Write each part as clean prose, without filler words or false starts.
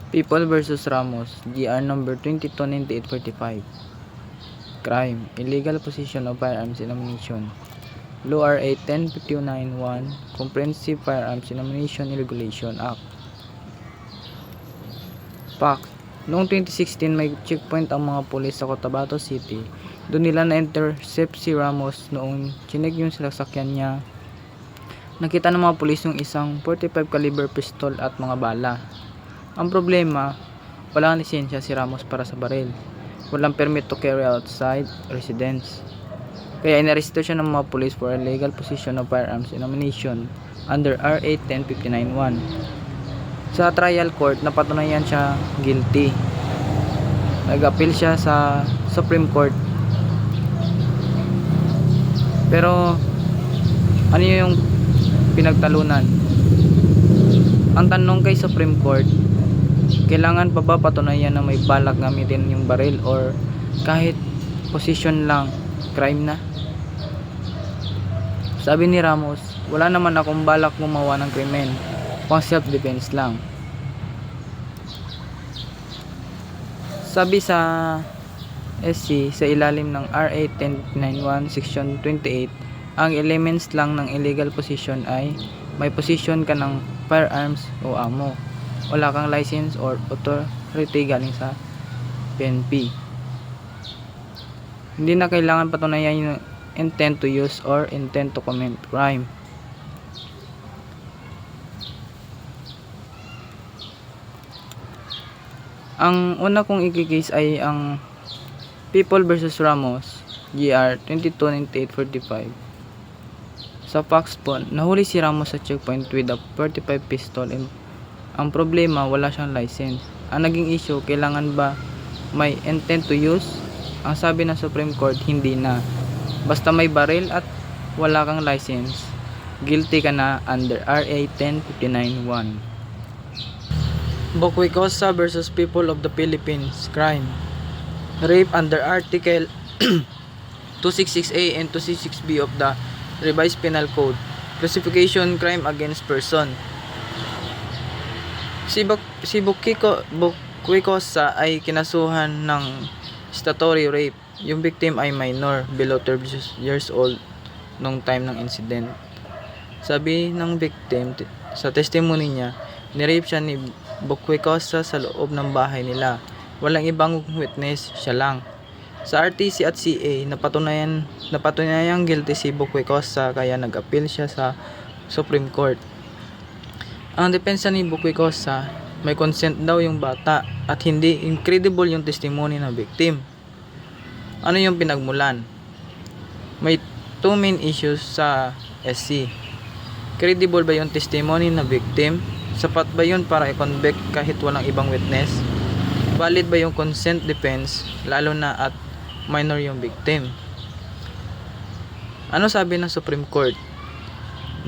People versus Ramos, GR number 229845. Crime, illegal possession of firearms and ammunition. Law RA 10591, Comprehensive Firearms and Ammunition Regulation Act. Facts, noong 2016 may checkpoint ang mga pulis sa Cotabato City. Doon nila na-intercept si Ramos noong chinek yung sinasakyan niya. Nakita ng mga pulis yung isang 45 caliber pistol at mga bala. Ang problema, walang lisensya si Ramos para sa baril. Walang permit to carry outside residence. Kaya inaresto siya ng mga pulis for illegal possession of firearms and ammunition under RA 10591. Sa trial court, napatunayan siya guilty. Nag-appeal siya sa Supreme Court. Pero ano yung pinagtalunan? Ang tanong kay Supreme Court, kailangan pa ba patunayan na may balak gamitin yung baril or kahit possession lang, crime na? Sabi ni Ramos, wala naman akong balak gumawa ng krimen, pang self-defense lang. Sabi sa SC, sa ilalim ng RA 1091 Section 28, ang elements lang ng illegal possession ay may possession ka ng firearms o ammo, wala kang license or authority galing sa PNP. Hindi na kailangan patunayan yung intent to use or intent to commit crime. Ang una kong i-case ay ang People versus Ramos, GR 229845. Sa facts po, nahuli si Ramos sa checkpoint with a 45 pistol and ang problema, wala siyang license. Ang naging issue, kailangan ba may intent to use? Ang sabi ng Supreme Court, hindi na. Basta may baril at wala kang license, guilty ka na under RA 10591. Bokwicosa versus People of the Philippines, crime. Rape under Article 266A and 266B of the Revised Penal Code. Classification, crime against person. Si Bokwicosa ay kinasuhan ng statutory rape. Yung victim ay minor, below 12 years old nung time ng incident. Sabi ng victim sa testimony niya, nirape siya ni Bokwicosa sa loob ng bahay nila. Walang ibang witness, siya lang. Sa RTC at CA, napatunayang guilty si Bokwicosa kaya nag-appeal siya sa Supreme Court. Ang depensa ni Bokwicosa, may consent daw yung bata at hindi incredible yung testimony ng victim. Ano yung pinagmulan? May two main issues sa SC. Credible ba yung testimony ng victim? Sapat ba yun para i-convict kahit walang ibang witness? Valid ba yung consent defense lalo na at minor yung victim? Ano sabi ng Supreme Court?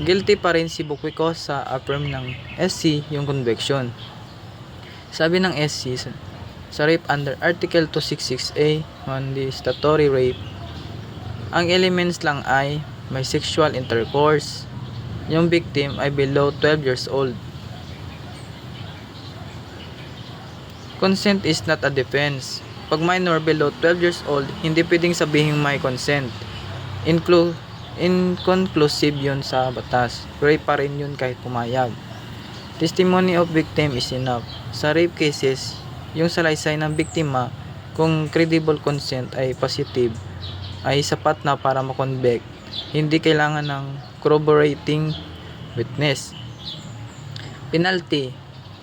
Guilty pa rin si Bokwicosa, affirm ng SC yung conviction. Sabi ng SC, sa rape under Article 266A on the statutory rape, ang elements lang ay may sexual intercourse. Yung victim ay below 12 years old. Consent is not a defense. Pag minor below 12 years old, hindi pwedeng sabihin may consent. Inconclusive yun sa batas. Rape pa rin yun kahit pumayag. Testimony of victim is enough. Sa rape cases, yung salaysay ng biktima, kung credible consent ay positive, ay sapat na para makonvict. Hindi kailangan ng corroborating witness. Penalty,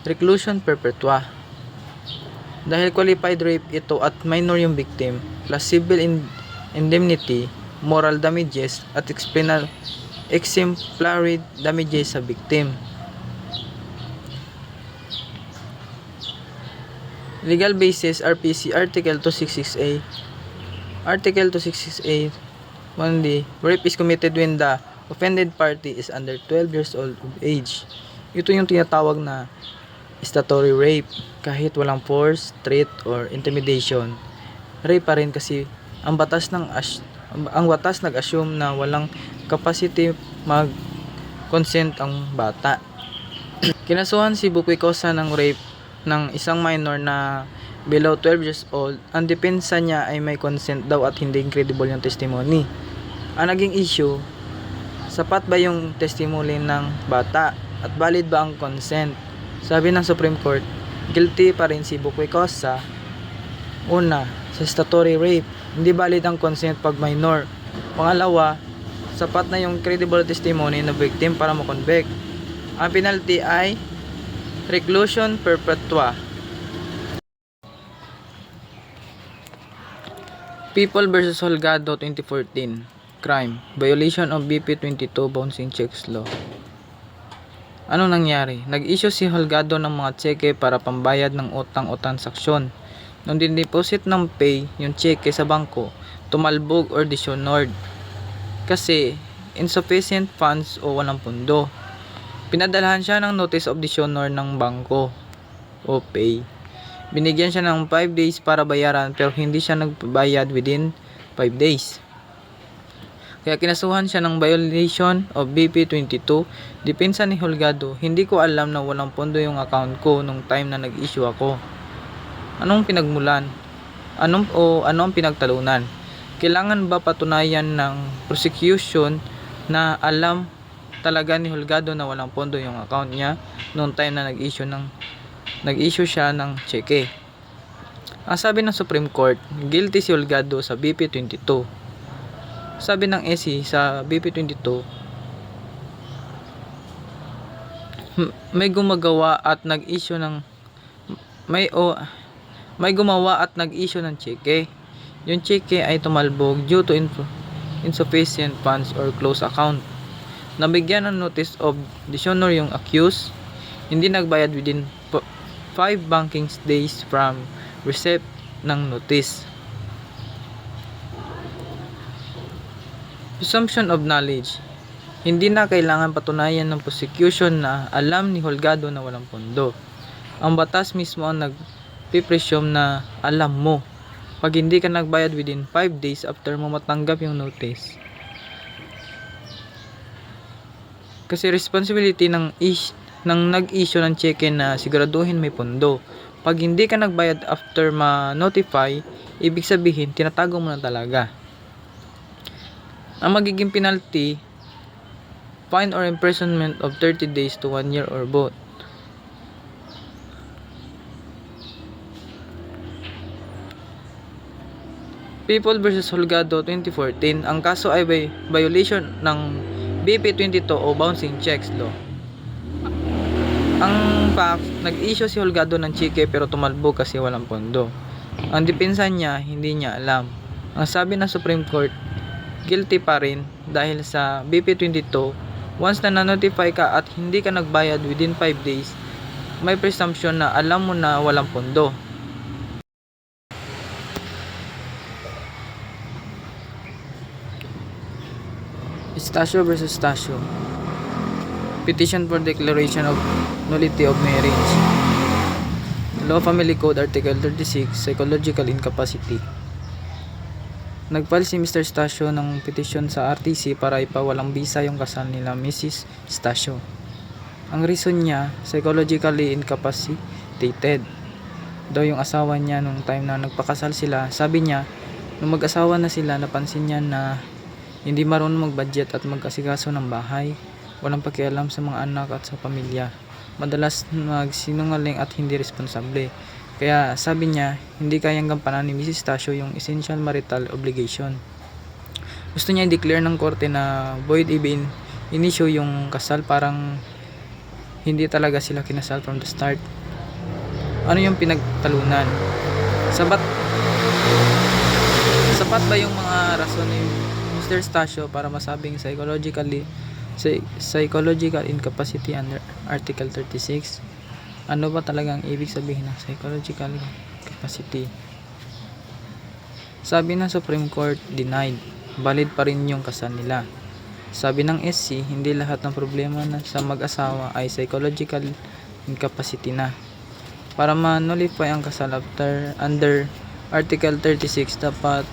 reclusion perpetua. Dahil qualified rape ito at minor yung victim, plus civil indemnity, moral damages at exemplary damages sa victim. Legal basis RPC Article 266A. Article 266A 1D, rape is committed when the offended party is under 12 years old of age. Ito yung tinatawag na statutory rape. Kahit walang force, threat, or intimidation, rape pa rin kasi ang batas nag-assume na walang capacity mag-consent ang bata. Kinasuhan si Bokwicosa ng rape ng isang minor na below 12 years old, ang depensa niya ay may consent daw at hindi credible yung testimony. Ang naging issue, sapat ba yung testimony ng bata at valid ba ang consent? Sabi ng Supreme Court, guilty pa rin si Bukoy Cosa. Una, sa statutory rape, hindi valid ang consent pag minor. Pangalawa, sapat na yung credible testimony ng victim para makonvict. Ang penalty ay reclusion perpetua. People vs. Holgado 2014. Crime. Violation of BP 22 Bouncing Checks Law. Ano nangyari? Nag-issue si Holgado ng mga tseke para pambayad ng utang o transaksyon. Nung din-deposit ng pay yung tseke sa bangko, tumalbog or dishonored kasi insufficient funds o walang pundo. Pinadalhan siya ng notice of dishonor ng bangko o pay. Binigyan siya ng 5 days para bayaran pero hindi siya nagbayad within 5 days. Kaya kinasuhan siya ng violation of BP 22. Depensa ni Holgado, hindi ko alam na walang pondo yung account ko nung time na nag-issue ako. Anong pinagmulan? Ano ang pinagtalunan? Kailangan ba patunayan ng prosecution na alam talaga ni Holgado na walang pondo yung account niya nung time na nag-issue siya ng cheque? Ang sabi ng Supreme Court, guilty si Holgado sa BP 22. Sabi ng SC sa BP 22, may gumawa at nag-issue ng cheque. Yung cheque ay tumalbog due to insufficient funds or closed account. Nabigyan ng notice of dishonor yung accused, hindi nagbayad within 5 banking days from receipt ng notice. Presumption of knowledge. Hindi na kailangan patunayan ng prosecution na alam ni Holgado na walang pondo. Ang batas mismo ang nagpipresume na alam mo pag hindi ka nagbayad within 5 days after mo matanggap yung notice. Kasi responsibility ng nag-issue ng cheque na siguraduhin may pondo. Pag hindi ka nagbayad after ma-notify, ibig sabihin tinatago mo na talaga. Ang magiging penalty, fine or imprisonment of 30 days to 1 year or both. People vs. Holgado 2014. Ang kaso ay violation ng BP 22 o Bouncing Checks Law. Ang fact, nag-issue si Holgado ng cheque pero tumalbog kasi walang pondo. Ang depensa niya, hindi niya alam. Ang sabi ng Supreme Court, guilty pa rin dahil sa BP 22, once na na-notify ka at hindi ka nagbayad within 5 days, may presumption na alam mo na walang pondo. Stasio vs. Stasio. Petition for declaration of nullity of marriage. Law Family Code Article 36, Psychological Incapacity. Nagfile si Mr. Stasio ng petition sa RTC para ipawalang bisa yung kasal nila Mrs. Stasio. Ang reason niya, psychologically incapacitated daw yung asawa niya nung time na nagpakasal sila. Sabi niya, nung mag-asawa na sila, napansin niya na hindi marunong mag-budget at mag-asikaso ng bahay. Walang pakialam sa mga anak at sa pamilya. Madalas magsinungaling at hindi responsable. Kaya sabi niya, hindi kayang gampanan ni Mrs. Stasio yung essential marital obligation. Gusto niya i-declare ng korte na void even in-issue yung kasal, parang hindi talaga sila kinasal from the start. Ano yung pinagtalunan? Sapat ba yung mga rason ni Mr. Stasio para masabing psychological incapacity under Article 36? Ano ba talagang ibig sabihin ng psychological capacity? Sabi ng Supreme Court, denied. Valid pa rin yung kasal nila. Sabi ng SC, hindi lahat ng problema sa mag-asawa ay psychological incapacity na. Para ma-nullify ang kasal under Article 36, dapat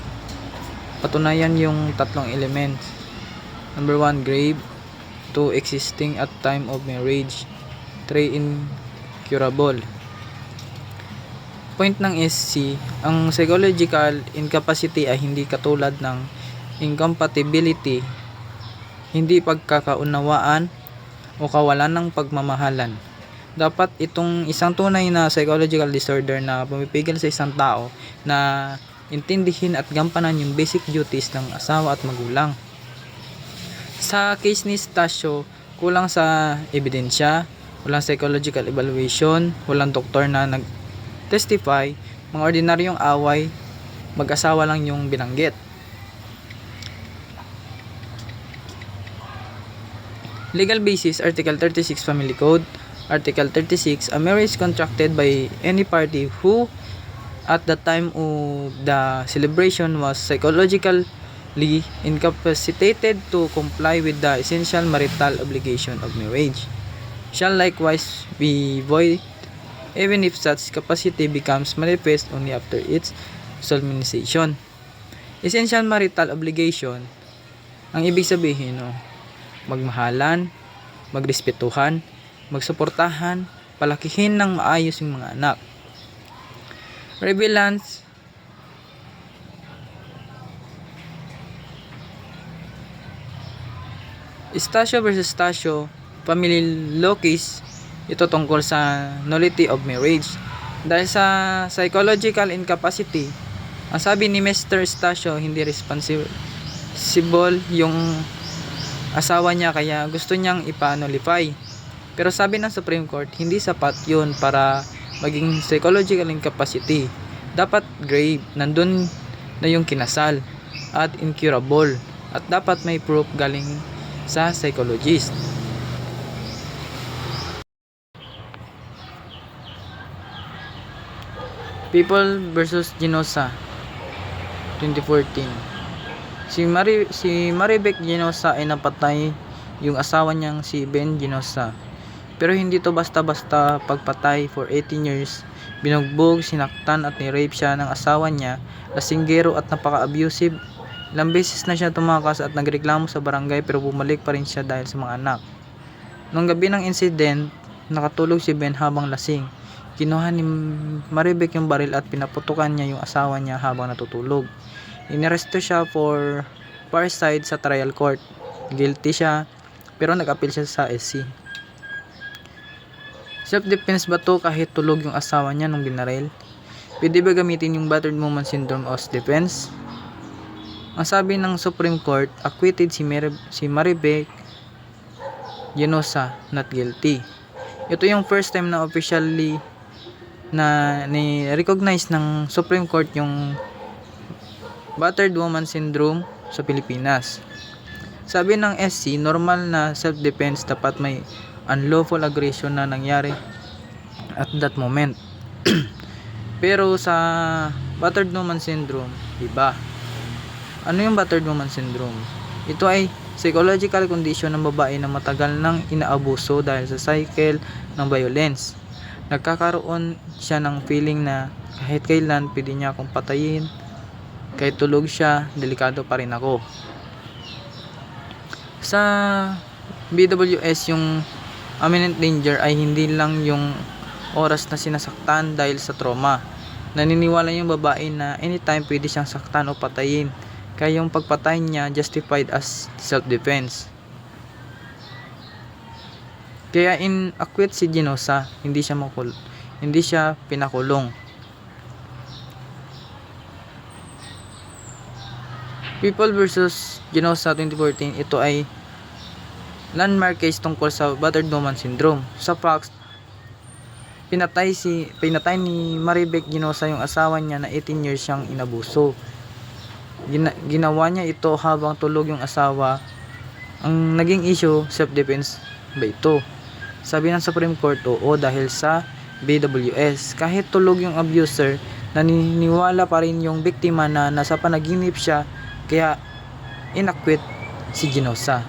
patunayan yung tatlong elements. Number 1, grave. 2, existing at time of marriage. 3, incurable. Point ng SC, ang psychological incapacity ay hindi katulad ng incompatibility, hindi pagkakaunawaan o kawalan ng pagmamahalan. Dapat itong isang tunay na psychological disorder na pumipigil sa isang tao na intindihin at gampanan yung basic duties ng asawa at magulang. Sa case ni Stasio, kulang sa ebidensya, walang psychological evaluation, walang doktor na nag-testify, mga ordinaryong away, mag-asawa lang yung binanggit. Legal basis, Article 36 Family Code. Article 36, a marriage contracted by any party who at the time of the celebration was psychologically incapacitated to comply with the essential marital obligation of marriage shall likewise be void even if such capacity becomes manifest only after its solemnization. Essential marital obligation, ang ibig sabihin, magmahalan, magrespetuhan, magsuportahan, palakihin ng maayos yung mga anak. Relevance, Stasio versus Stasio, family locus, ito tungkol sa nullity of marriage. Dahil sa psychological incapacity, ang sabi ni Mr. Stasio, hindi responsible yung asawa niya, kaya gusto niyang ipa-nullify. Pero sabi ng Supreme Court, hindi sapat yun para maging psychological incapacity. Dapat grave, nandun na yung kinasal at incurable, at dapat may proof galing sa psychologist. People versus Genosa 2014. Si Maribek Genosa ay napatay yung asawa niyang si Ben Genosa. Pero hindi to basta-basta pagpatay. For 18 years, binugbog, sinaktan at ni-rape siya ng asawa niya, lasinggero at napaka-abusive. Ilang beses na siya tumakas at nagreklamo sa barangay pero bumalik pa rin siya dahil sa mga anak. Nung gabi ng incident, nakatulog si Ben habang lasing. Kinuha ni Maribek yung baril at pinaputukan niya yung asawa niya habang natutulog. Iniresto siya for parricide sa trial court. Guilty siya pero nag-appeal siya sa SC. Self-defense ba to kahit tulog yung asawa niya nung binaril? Pwede ba gamitin yung battered woman syndrome as defense? Ang sabi ng Supreme Court, acquitted si Maribek Genosa, not guilty. Ito yung first time na officially na ni-recognize ng Supreme Court yung battered woman syndrome sa Pilipinas. Sabi ng SC, normal na self-defense, dapat may unlawful aggression na nangyari at that moment. Pero sa battered woman syndrome, iba. Ano yung battered woman syndrome? Ito ay psychological condition ng babae na matagal nang inaabuso dahil sa cycle ng violence. Nagkakaroon siya ng feeling na kahit kailan pwede niya akong patayin, kahit tulog siya, delikado pa rin ako. Sa BWS, yung imminent danger ay hindi lang yung oras na sinasaktan dahil sa trauma. Naniniwala yung babae na anytime pwede siyang saktan o patayin, kaya yung pagpatay niya justified as self-defense. Kaya in-acquit si Genosa, hindi siya pinakulong. People versus Genosa 2014, ito ay landmark case tungkol sa battered woman syndrome. Sa facts, pinatay ni Maribek Genosa yung asawa niya na 18 years siyang inabuso. Ginawa niya ito habang tulog yung asawa. Ang naging issue, self-defense ba ito? Sabi ng Supreme Court, oo, dahil sa BWS. Kahit tulog yung abuser, naniniwala pa rin yung biktima na nasa panaginip siya, kaya inacquit si Genosa.